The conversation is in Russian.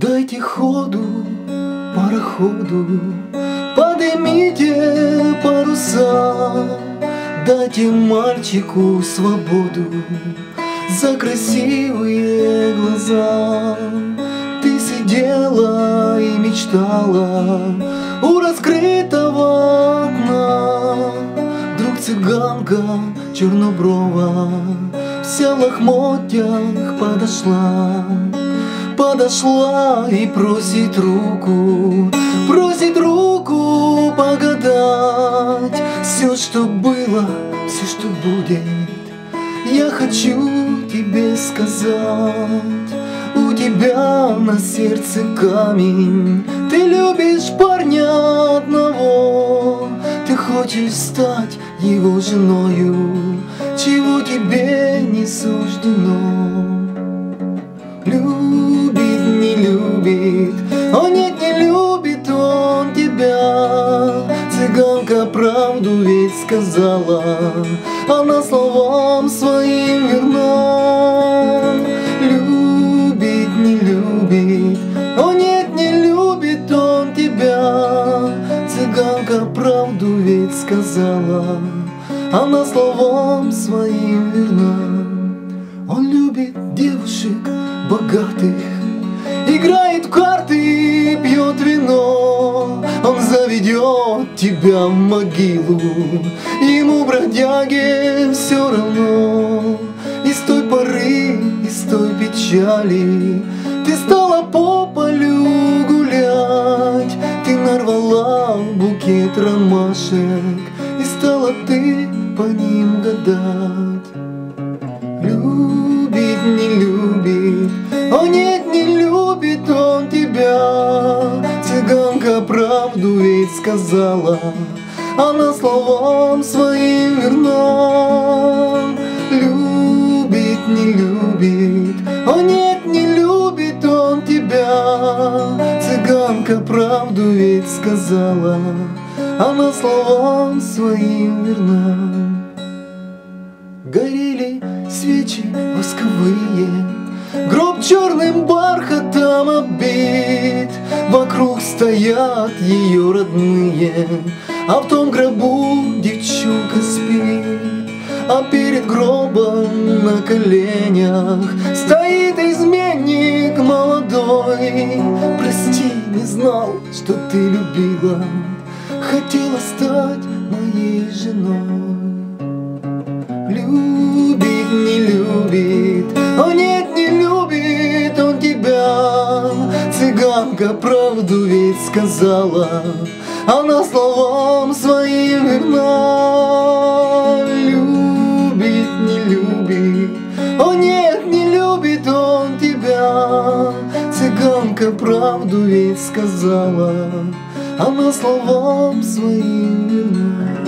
Дайте ходу пароходу, поднимите паруса, дайте мальчику свободу за красивые глаза. Ты сидела и мечтала у раскрытого окна. Вдруг цыганка черноброва вся в лохмотьях подошла и просит руку погадать. Все, что было, все, что будет, я хочу тебе сказать. У тебя на сердце камень, ты любишь парня одного, ты хочешь стать его женою, чего тебе не суждено. Любит, не любит, о нет, не любит он тебя. Цыганка правду ведь сказала, она словам своим верна. Любит, не любит, о нет, не любит он тебя. Цыганка правду ведь сказала, она словам своим верна. Он любит девушек богатых, играет в карты, пьет вино. Он заведет тебя в могилу, ему, бродяге, все равно. И с той поры, и с той печали ты стала по полю гулять. Ты нарвала букет ромашек, и стала ты по ним гадать. Любит, не любит, о нет, не любит он тебя. Цыганка правду ведь сказала, она словам своим верна. Любит, не любит, о нет, не любит он тебя. Цыганка правду ведь сказала, она словам своим верна. Горели свечи восковые, гроб черным бархатом оббит. Вокруг стоят ее родные, а в том гробу девчонка спит. А перед гробом на коленях стоит изменник молодой. Прости, не знал, что ты любила, хотела стать моей женой. Любит, не любит, о нет, не любит он тебя. Цыганка правду ведь сказала, она словам своим верна. Любит, не любит, о нет, не любит он тебя. Цыганка правду ведь сказала, она словам своим верна.